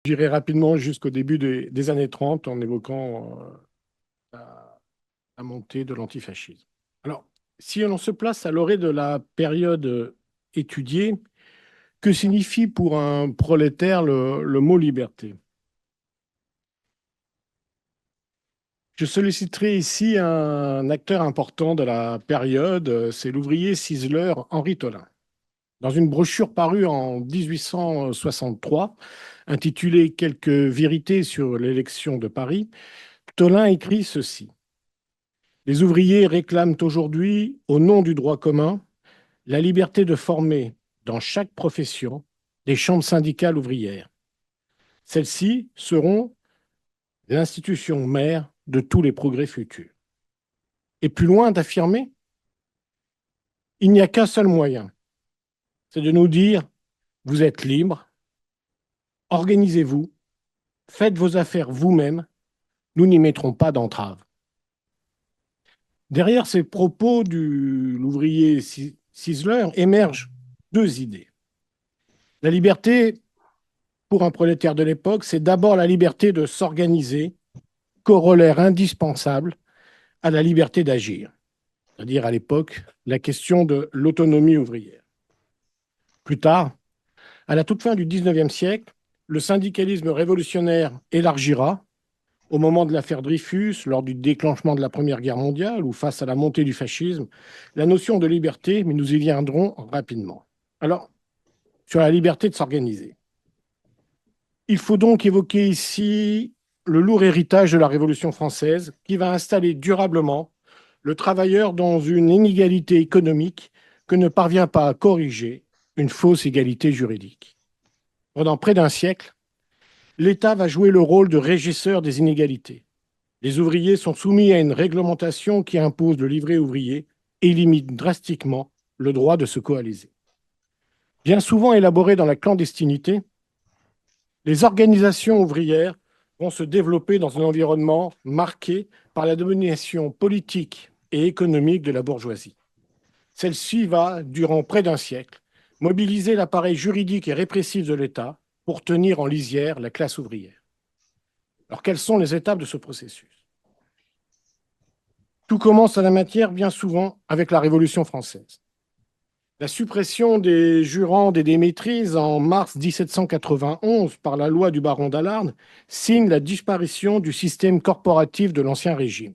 J'irai rapidement jusqu'au début des années 30 en évoquant la montée de l'antifascisme. Alors, si on se place à l'orée de la période étudiée, que signifie pour un prolétaire le mot liberté? Je solliciterai ici un acteur important de la période, c'est l'ouvrier ciseleur Henri Tolin. Dans une brochure parue en 1863, intitulée Quelques vérités sur l'élection de Paris, Tolin écrit ceci. Les ouvriers réclament aujourd'hui, au nom du droit commun, la liberté de former, dans chaque profession, des chambres syndicales ouvrières. Celles-ci seront l'institution mère de tous les progrès futurs. Et plus loin d'affirmer, il n'y a qu'un seul moyen, c'est de nous dire, vous êtes libres, organisez-vous, faites vos affaires vous-même, nous n'y mettrons pas d'entrave. Derrière ces propos de l'ouvrier ciseleur émergent deux idées. La liberté, pour un prolétaire de l'époque, c'est d'abord la liberté de s'organiser, corollaire indispensable à la liberté d'agir, c'est-à-dire à l'époque la question de l'autonomie ouvrière. Plus tard, à la toute fin du XIXe siècle, le syndicalisme révolutionnaire élargira, au moment de l'affaire Dreyfus, lors du déclenchement de la Première Guerre mondiale ou face à la montée du fascisme, la notion de liberté, mais nous y viendrons rapidement. Alors, sur la liberté de s'organiser. Il faut donc évoquer ici le lourd héritage de la Révolution française qui va installer durablement le travailleur dans une inégalité économique que ne parvient pas à corriger une fausse égalité juridique. Pendant près d'un siècle, l'État va jouer le rôle de régisseur des inégalités. Les ouvriers sont soumis à une réglementation qui impose le livret ouvrier et limite drastiquement le droit de se coaliser. Bien souvent élaboré dans la clandestinité, les organisations ouvrières vont se développer dans un environnement marqué par la domination politique et économique de la bourgeoisie. Celle-ci va, durant près d'un siècle, mobiliser l'appareil juridique et répressif de l'État pour tenir en lisière la classe ouvrière. Alors, quelles sont les étapes de ce processus? Tout commence à la matière bien souvent avec la Révolution française. La suppression des jurandes et des maîtrises en mars 1791 par la loi du baron d'Alarde signe la disparition du système corporatif de l'Ancien Régime.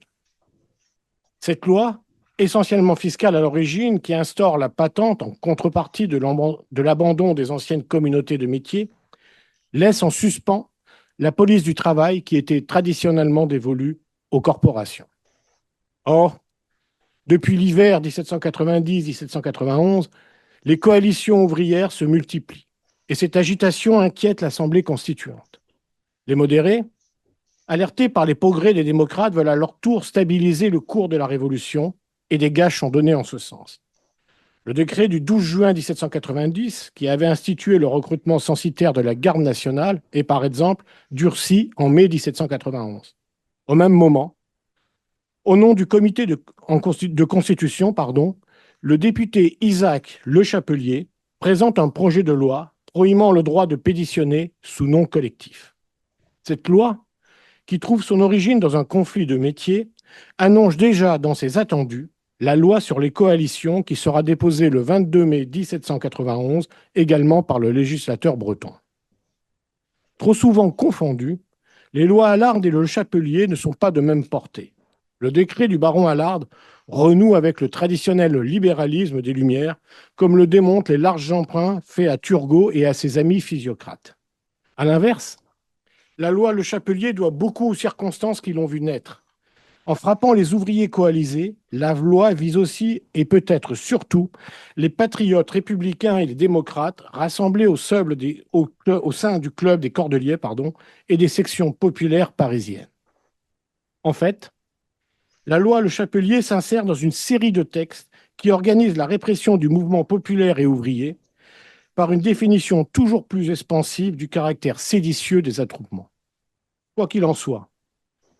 Cette loi, essentiellement fiscale à l'origine, qui instaure la patente en contrepartie de l'abandon des anciennes communautés de métiers, laisse en suspens la police du travail qui était traditionnellement dévolue aux corporations. Or, depuis l'hiver 1790-1791, les coalitions ouvrières se multiplient et cette agitation inquiète l'Assemblée constituante. Les modérés, alertés par les progrès des démocrates, veulent à leur tour stabiliser le cours de la Révolution et des gages sont donnés en ce sens. Le décret du 12 juin 1790, qui avait institué le recrutement censitaire de la garde nationale, est par exemple durci en mai 1791. Au même moment, au nom du comité de constitution, le député Isaac Le Chapelier présente un projet de loi prohibant le droit de pétitionner sous nom collectif. Cette loi, qui trouve son origine dans un conflit de métiers, annonce déjà dans ses attendus la loi sur les coalitions qui sera déposée le 22 mai 1791, également par le législateur breton. Trop souvent confondus, les lois Allard et Le Chapelier ne sont pas de même portée. Le décret du baron Allard renoue avec le traditionnel libéralisme des Lumières, comme le démontrent les larges emprunts faits à Turgot et à ses amis physiocrates. À l'inverse, la loi Le Chapelier doit beaucoup aux circonstances qui l'ont vu naître. En frappant les ouvriers coalisés, la loi vise aussi, et peut-être surtout, les patriotes républicains et les démocrates rassemblés au sein du club des Cordeliers et des sections populaires parisiennes. En fait, la loi Le Chapelier s'insère dans une série de textes qui organisent la répression du mouvement populaire et ouvrier par une définition toujours plus expansive du caractère séditieux des attroupements. Quoi qu'il en soit,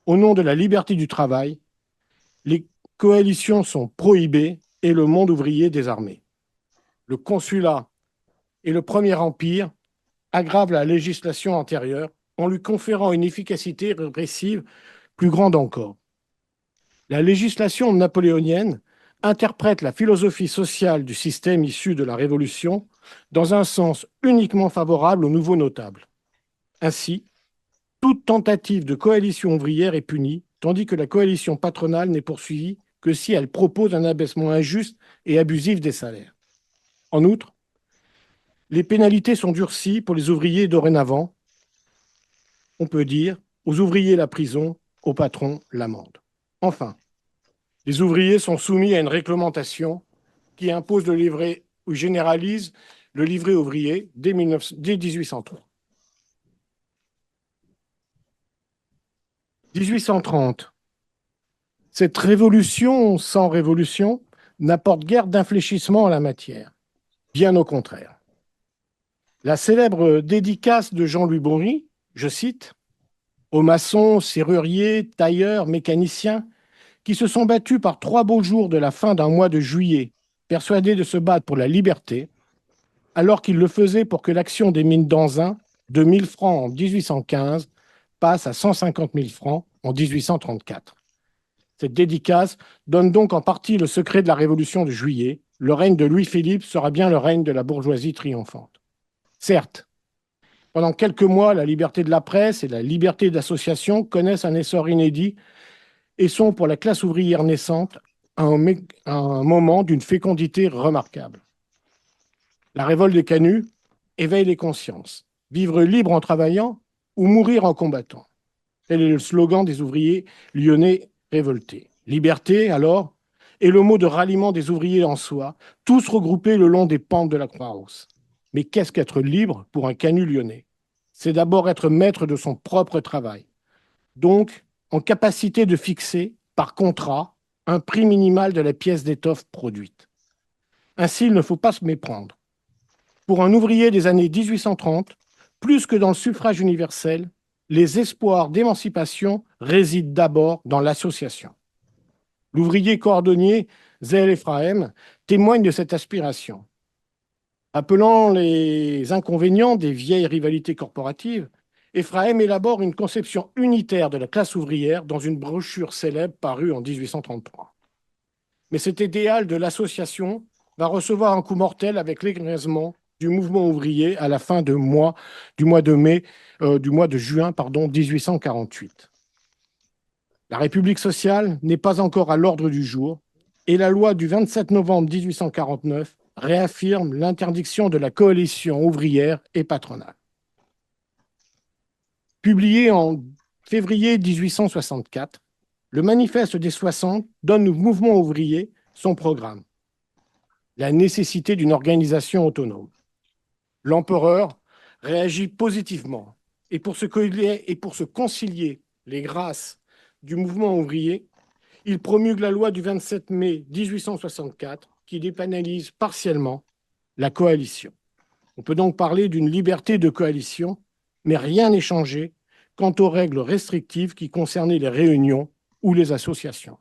au nom de la liberté du travail, les coalitions sont prohibées et le monde ouvrier désarmé. Le consulat et le Premier Empire aggravent la législation antérieure en lui conférant une efficacité répressive plus grande encore. La législation napoléonienne interprète la philosophie sociale du système issu de la Révolution dans un sens uniquement favorable aux nouveaux notables. Ainsi, toute tentative de coalition ouvrière est punie, tandis que la coalition patronale n'est poursuivie que si elle propose un abaissement injuste et abusif des salaires. En outre, les pénalités sont durcies pour les ouvriers dorénavant. On peut dire aux ouvriers la prison, aux patrons l'amende. Enfin, les ouvriers sont soumis à une réglementation qui impose le livret ou généralise le livret ouvrier dès 1830. 1830. Cette révolution sans révolution n'apporte guère d'infléchissement en la matière. Bien au contraire. La célèbre dédicace de Jean-Louis Bory, je cite, « Aux maçons, serruriers, tailleurs, mécaniciens, qui se sont battus par 3 beaux jours de la fin d'un mois de juillet, persuadés de se battre pour la liberté, alors qu'ils le faisaient pour que l'action des mines d'Anzin, de 1 000 francs en 1815, passe à 150 000 francs en 1834. » Cette dédicace donne donc en partie le secret de la Révolution de juillet. Le règne de Louis-Philippe sera bien le règne de la bourgeoisie triomphante. Certes, pendant quelques mois, la liberté de la presse et la liberté d'association connaissent un essor inédit et sont pour la classe ouvrière naissante un moment d'une fécondité remarquable. La révolte des canuts éveille les consciences. Vivre libre en travaillant ou mourir en combattant. Tel est le slogan des ouvriers lyonnais révoltés. Liberté, alors, est le mot de ralliement des ouvriers en soi, tous regroupés le long des pentes de la Croix-Rousse. Mais qu'est-ce qu'être libre pour un canut lyonnais? C'est d'abord être maître de son propre travail. Donc, en capacité de fixer, par contrat, un prix minimal de la pièce d'étoffe produite. Ainsi, il ne faut pas se méprendre. Pour un ouvrier des années 1830, plus que dans le suffrage universel, les espoirs d'émancipation résident d'abord dans l'association. L'ouvrier cordonnier Zéhl Ephraim témoigne de cette aspiration. Appelant les inconvénients des vieilles rivalités corporatives, Ephraim élabore une conception unitaire de la classe ouvrière dans une brochure célèbre parue en 1833. Mais cet idéal de l'association va recevoir un coup mortel avec l'écrasement du mouvement ouvrier à la fin du mois de juin 1848. La République sociale n'est pas encore à l'ordre du jour et la loi du 27 novembre 1849 réaffirme l'interdiction de la coalition ouvrière et patronale. Publié en février 1864, le Manifeste des 60 donne au mouvement ouvrier son programme, la nécessité d'une organisation autonome. L'empereur réagit positivement et pour se concilier les grâces du mouvement ouvrier, il promulgue la loi du 27 mai 1864 qui dépénalise partiellement la coalition. On peut donc parler d'une liberté de coalition, mais rien n'est changé quant aux règles restrictives qui concernaient les réunions ou les associations.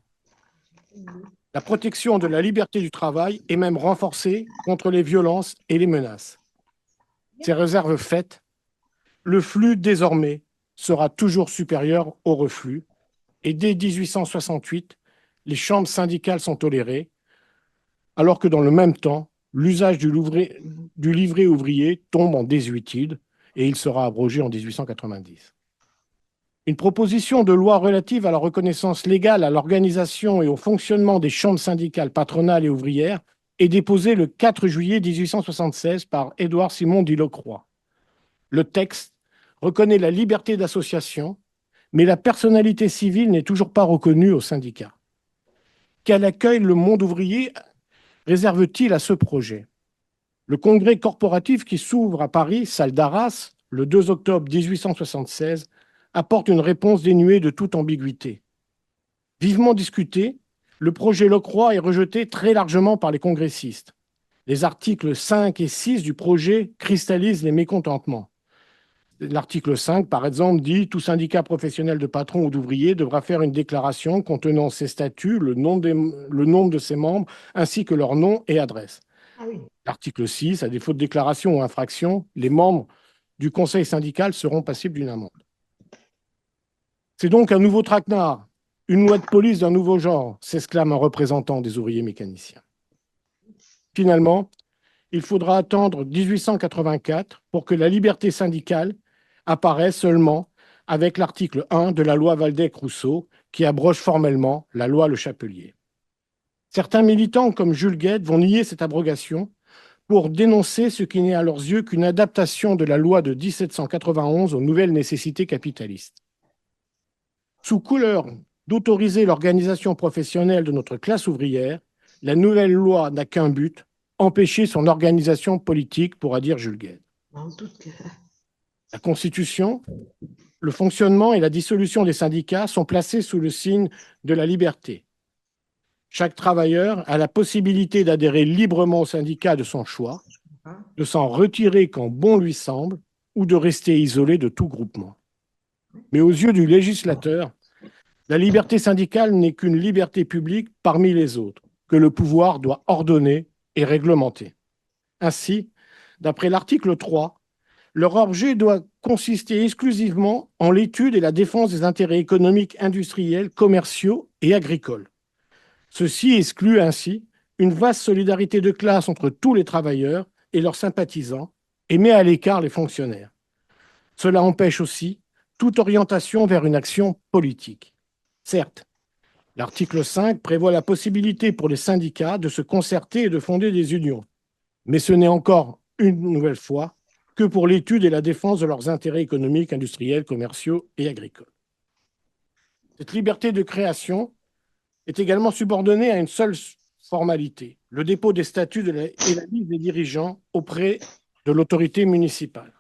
La protection de la liberté du travail est même renforcée contre les violences et les menaces. Ces réserves faites, le flux désormais sera toujours supérieur au reflux et dès 1868, les chambres syndicales sont tolérées, alors que dans le même temps, l'usage du livret ouvrier tombe en désuétude et il sera abrogé en 1890. Une proposition de loi relative à la reconnaissance légale à l'organisation et au fonctionnement des chambres syndicales patronales et ouvrières est déposée le 4 juillet 1876 par Édouard Simon Dilocroix. Le texte reconnaît la liberté d'association, mais la personnalité civile n'est toujours pas reconnue au syndicat. Quel accueil le monde ouvrier réserve-t-il à ce projet? Le congrès corporatif qui s'ouvre à Paris, salle d'Arras, le 2 octobre 1876, apporte une réponse dénuée de toute ambiguïté. Vivement discuté, le projet Locroix est rejeté très largement par les congressistes. Les articles 5 et 6 du projet cristallisent les mécontentements. L'article 5, par exemple, dit « Tout syndicat professionnel de patrons ou d'ouvriers devra faire une déclaration contenant ses statuts, le nombre de ses membres, ainsi que leur nom et adresse. » Ah oui. L'article 6, à défaut de déclaration ou infraction, les membres du conseil syndical seront passibles d'une amende. C'est donc un nouveau traquenard, une loi de police d'un nouveau genre, s'exclame un représentant des ouvriers mécaniciens. Finalement, il faudra attendre 1884 pour que la liberté syndicale apparaisse seulement avec l'article 1 de la loi Waldeck-Rousseau qui abroge formellement la loi Le Chapelier. Certains militants comme Jules Guesde vont nier cette abrogation pour dénoncer ce qui n'est à leurs yeux qu'une adaptation de la loi de 1791 aux nouvelles nécessités capitalistes. Sous couleur d'autoriser l'organisation professionnelle de notre classe ouvrière, la nouvelle loi n'a qu'un but, empêcher son organisation politique, pourra dire Jules Guesde. La Constitution, le fonctionnement et la dissolution des syndicats sont placés sous le signe de la liberté. Chaque travailleur a la possibilité d'adhérer librement au syndicat de son choix, de s'en retirer quand bon lui semble ou de rester isolé de tout groupement. Mais aux yeux du législateur, la liberté syndicale n'est qu'une liberté publique parmi les autres, que le pouvoir doit ordonner et réglementer. Ainsi, d'après l'article 3, leur objet doit consister exclusivement en l'étude et la défense des intérêts économiques, industriels, commerciaux et agricoles. Ceci exclut ainsi une vaste solidarité de classe entre tous les travailleurs et leurs sympathisants et met à l'écart les fonctionnaires. Cela empêche aussi toute orientation vers une action politique. Certes, l'article 5 prévoit la possibilité pour les syndicats de se concerter et de fonder des unions, mais ce n'est encore une nouvelle fois que pour l'étude et la défense de leurs intérêts économiques, industriels, commerciaux et agricoles. Cette liberté de création est également subordonnée à une seule formalité, le dépôt des statuts et la liste des dirigeants auprès de l'autorité municipale.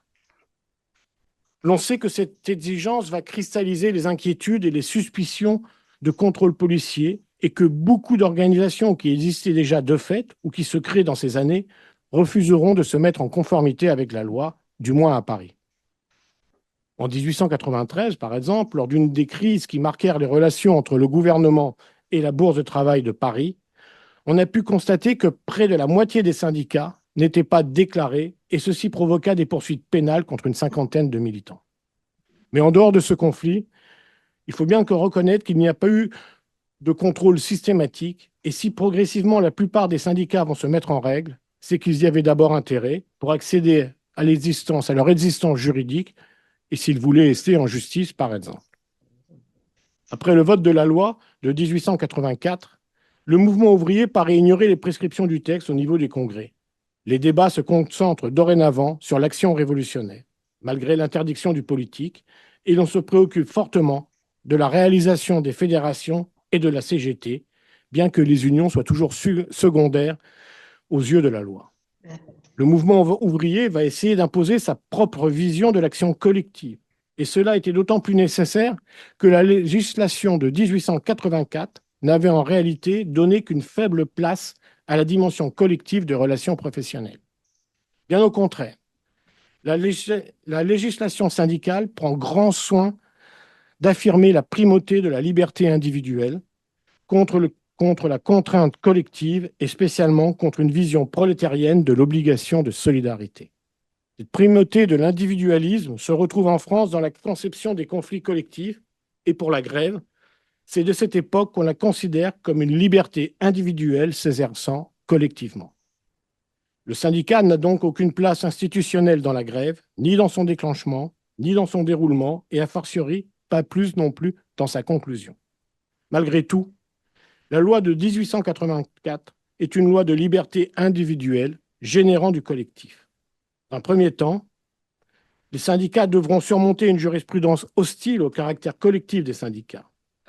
L'on sait que cette exigence va cristalliser les inquiétudes et les suspicions de contrôle policier et que beaucoup d'organisations qui existaient déjà de fait ou qui se créent dans ces années refuseront de se mettre en conformité avec la loi, du moins à Paris. En 1893, par exemple, lors d'une des crises qui marquèrent les relations entre le gouvernement et la Bourse de travail de Paris, on a pu constater que près de la moitié des syndicats n'étaient pas déclarés et ceci provoqua des poursuites pénales contre une cinquantaine de militants. Mais en dehors de ce conflit, il faut bien reconnaître qu'il n'y a pas eu de contrôle systématique et si progressivement la plupart des syndicats vont se mettre en règle, c'est qu'ils y avaient d'abord intérêt pour accéder à leur existence juridique et s'ils voulaient rester en justice, par exemple. Après le vote de la loi de 1884, le mouvement ouvrier paraît ignorer les prescriptions du texte au niveau des congrès. Les débats se concentrent dorénavant sur l'action révolutionnaire, malgré l'interdiction du politique, et l'on se préoccupe fortement de la réalisation des fédérations et de la CGT, bien que les unions soient toujours secondaires aux yeux de la loi. Le mouvement ouvrier va essayer d'imposer sa propre vision de l'action collective. Et cela était d'autant plus nécessaire que la législation de 1884 n'avait en réalité donné qu'une faible place à la dimension collective de relations professionnelles. Bien au contraire, la législation syndicale prend grand soin d'affirmer la primauté de la liberté individuelle contre la contrainte collective et spécialement contre une vision prolétarienne de l'obligation de solidarité. Cette primauté de l'individualisme se retrouve en France dans la conception des conflits collectifs et pour la grève, c'est de cette époque qu'on la considère comme une liberté individuelle s'exerçant collectivement. Le syndicat n'a donc aucune place institutionnelle dans la grève, ni dans son déclenchement, ni dans son déroulement, et a fortiori, pas plus non plus dans sa conclusion. Malgré tout, la loi de 1884 est une loi de liberté individuelle générant du collectif. Dans un premier temps, les syndicats devront surmonter une jurisprudence hostile au caractère collectif des syndicats.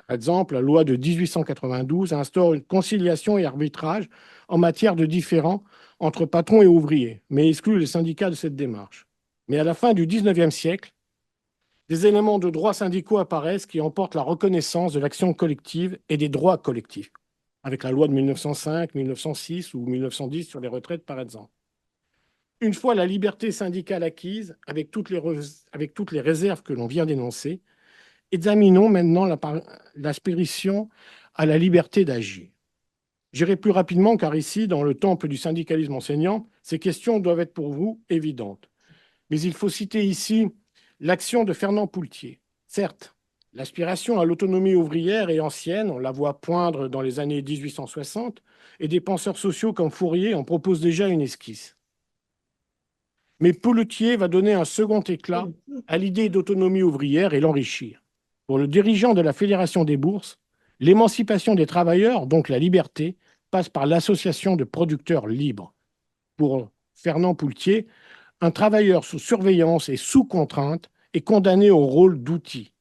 Par exemple, la loi de 1892 instaure une conciliation et arbitrage en matière de différends entre patrons et ouvriers, mais exclut les syndicats de cette démarche. Mais à la fin du XIXe siècle, des éléments de droits syndicaux apparaissent qui emportent la reconnaissance de l'action collective et des droits collectifs, avec la loi de 1905, 1906 ou 1910 sur les retraites, par exemple. Une fois la liberté syndicale acquise, avec toutes les réserves que l'on vient d'énoncer, examinons maintenant l'aspiration à la liberté d'agir. J'irai plus rapidement car ici, dans le temple du syndicalisme enseignant, ces questions doivent être pour vous évidentes. Mais il faut citer ici l'action de Fernand Poultier. Certes, L'aspiration à l'autonomie ouvrière est ancienne, on la voit poindre dans les années 1860, et des penseurs sociaux comme Fourier en proposent déjà une esquisse. Mais Pelletier va donner un second éclat à l'idée d'autonomie ouvrière et l'enrichir. Pour le dirigeant de la Fédération des bourses, l'émancipation des travailleurs, donc la liberté, passe par l'association de producteurs libres. Pour Fernand Poultier, un travailleur sous surveillance et sous contrainte est condamné au rôle d'outil.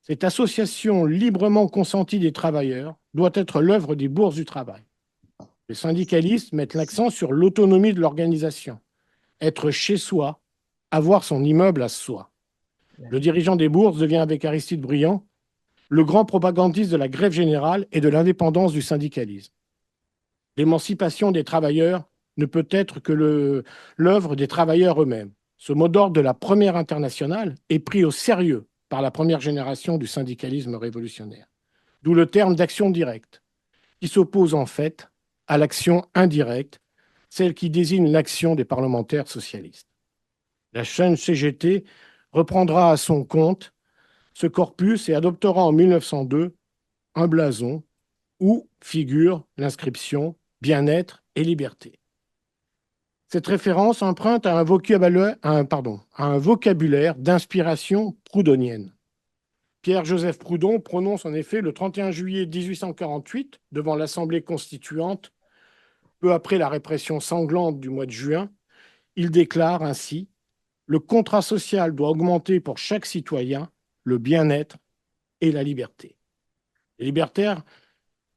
Cette association librement consentie des travailleurs doit être l'œuvre des bourses du travail. Les syndicalistes mettent l'accent sur l'autonomie de l'organisation, être chez soi, avoir son immeuble à soi. Le dirigeant des bourses devient avec Aristide Briand le grand propagandiste de la grève générale et de l'indépendance du syndicalisme. L'émancipation des travailleurs ne peut être que l'œuvre des travailleurs eux-mêmes. Ce mot d'ordre de la première internationale est pris au sérieux par la première génération du syndicalisme révolutionnaire. D'où le terme d'action directe, qui s'oppose en fait à l'action indirecte, celle qui désigne l'action des parlementaires socialistes. La chaîne CGT reprendra à son compte ce corpus et adoptera en 1902 un blason où figure l'inscription bien-être et liberté. Cette référence emprunte à un vocabulaire d'inspiration proudhonienne. Pierre-Joseph Proudhon prononce en effet le 31 juillet 1848, devant l'Assemblée constituante, peu après la répression sanglante du mois de juin, il déclare ainsi: le contrat social doit augmenter pour chaque citoyen le bien-être et la liberté. Les libertaires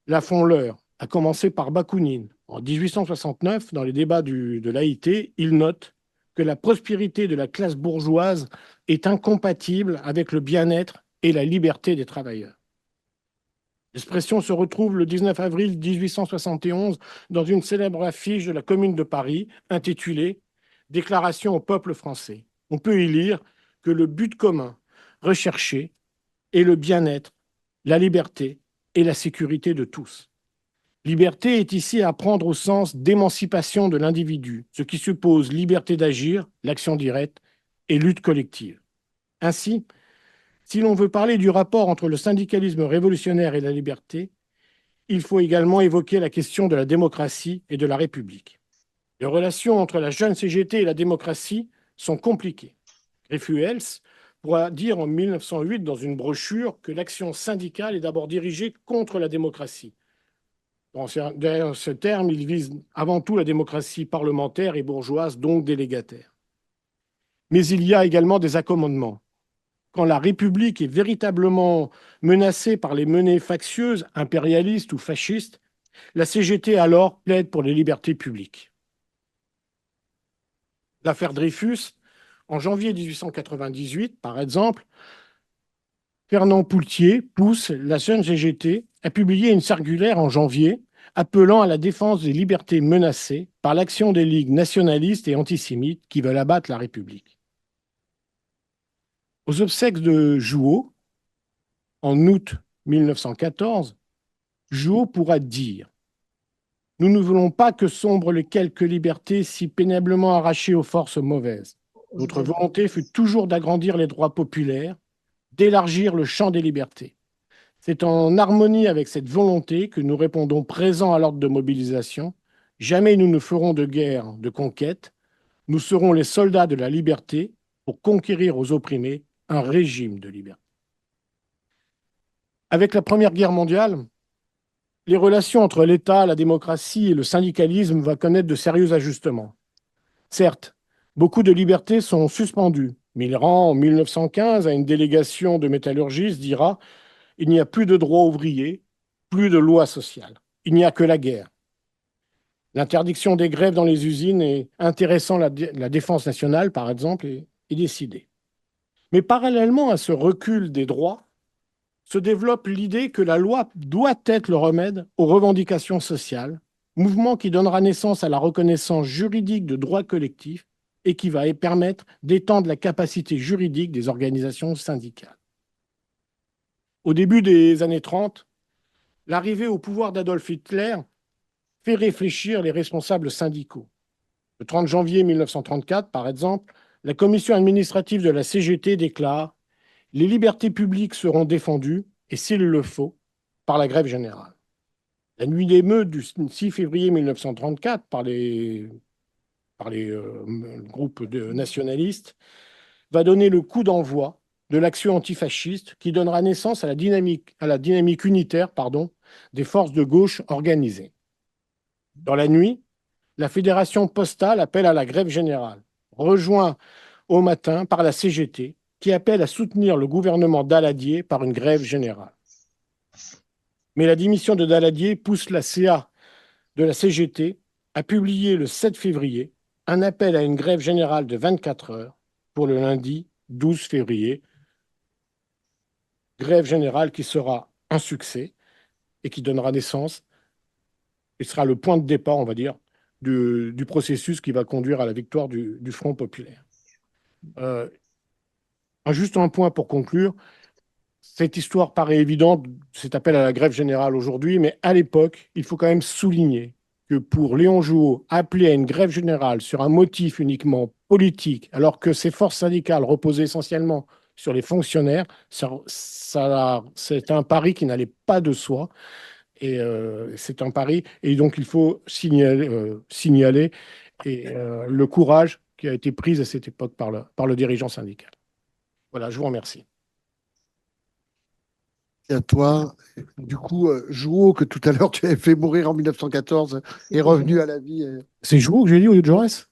la font leur, à commencer par Bakounine. En 1869, dans les débats de l'AIT, il note que la prospérité de la classe bourgeoise est incompatible avec le bien-être et la liberté des travailleurs. L'expression se retrouve le 19 avril 1871 dans une célèbre affiche de la Commune de Paris intitulée « Déclaration au peuple français ». On peut y lire que le but commun recherché est le bien-être, la liberté et la sécurité de tous. Liberté est ici à prendre au sens d'émancipation de l'individu, ce qui suppose liberté d'agir, l'action directe, et lutte collective. Ainsi, si l'on veut parler du rapport entre le syndicalisme révolutionnaire et la liberté, il faut également évoquer la question de la démocratie et de la République. Les relations entre la jeune CGT et la démocratie sont compliquées. Greffuels pourra dire en 1908 dans une brochure que l'action syndicale est d'abord dirigée contre la démocratie. Derrière ce terme, il vise avant tout la démocratie parlementaire et bourgeoise, donc délégataire. Mais il y a également des accommodements. Quand la République est véritablement menacée par les menées factieuses, impérialistes ou fascistes, la CGT alors plaide pour les libertés publiques. L'affaire Dreyfus, en janvier 1898, par exemple, Fernand Poultier pousse la jeune CGT à publier une circulaire en janvier appelant à la défense des libertés menacées par l'action des ligues nationalistes et antisémites qui veulent abattre la République. Aux obsèques de Jouot, en août 1914, Jouot pourra dire: nous ne voulons pas que sombrent les quelques libertés si péniblement arrachées aux forces mauvaises. Notre volonté fut toujours d'agrandir les droits populaires, d'élargir le champ des libertés. C'est en harmonie avec cette volonté que nous répondons présents à l'ordre de mobilisation. Jamais nous ne ferons de guerre de conquête. Nous serons les soldats de la liberté pour conquérir aux opprimés un régime de liberté. Avec la Première Guerre mondiale, les relations entre l'État, la démocratie et le syndicalisme vont connaître de sérieux ajustements. Certes, beaucoup de libertés sont suspendues. Millerand, en 1915, à une délégation de métallurgistes, dira: il n'y a plus de droits ouvriers, plus de lois sociales. Il n'y a que la guerre. L'interdiction des grèves dans les usines et intéressant la défense nationale, par exemple, est décidée. Mais parallèlement à ce recul des droits, se développe l'idée que la loi doit être le remède aux revendications sociales, mouvement qui donnera naissance à la reconnaissance juridique de droits collectifs et qui va permettre d'étendre la capacité juridique des organisations syndicales. Au début des années 30, l'arrivée au pouvoir d'Adolf Hitler fait réfléchir les responsables syndicaux. Le 30 janvier 1934, par exemple, la commission administrative de la CGT déclare: Les libertés publiques seront défendues, et s'il le faut, par la grève générale. La nuit d'émeute du 6 février 1934 par les groupes nationalistes va donner le coup d'envoi de l'action antifasciste qui donnera naissance à la dynamique unitaire des forces de gauche organisées. Dans la nuit, la Fédération postale appelle à la grève générale, rejoint au matin par la CGT, qui appelle à soutenir le gouvernement Daladier par une grève générale. Mais la démission de Daladier pousse la CA de la CGT à publier le 7 février un appel à une grève générale de 24 heures pour le lundi 12 février. Grève générale qui sera un succès et qui donnera naissance et sera le point de départ, on va dire, du processus qui va conduire à la victoire du Front populaire. Euh, Juste un point pour conclure. Cette histoire paraît évidente, cet appel à la grève générale aujourd'hui, mais à l'époque, il faut quand même souligner que pour Léon Jouot, appeler à une grève générale sur un motif uniquement politique, alors que ces forces syndicales reposaient essentiellement sur les fonctionnaires, c'est un pari qui n'allait pas de soi. Et c'est un pari. Et donc, il faut signaler le courage qui a été pris à cette époque par le dirigeant syndical. Voilà, je vous remercie. Et à toi. Du coup, Jouot, que tout à l'heure tu avais fait mourir en 1914, est revenu à la vie. C'est Jouot que j'ai dit au lieu de Jaurès?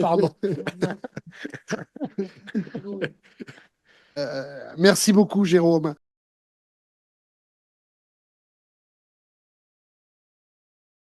Pardon. Merci beaucoup, Jérôme.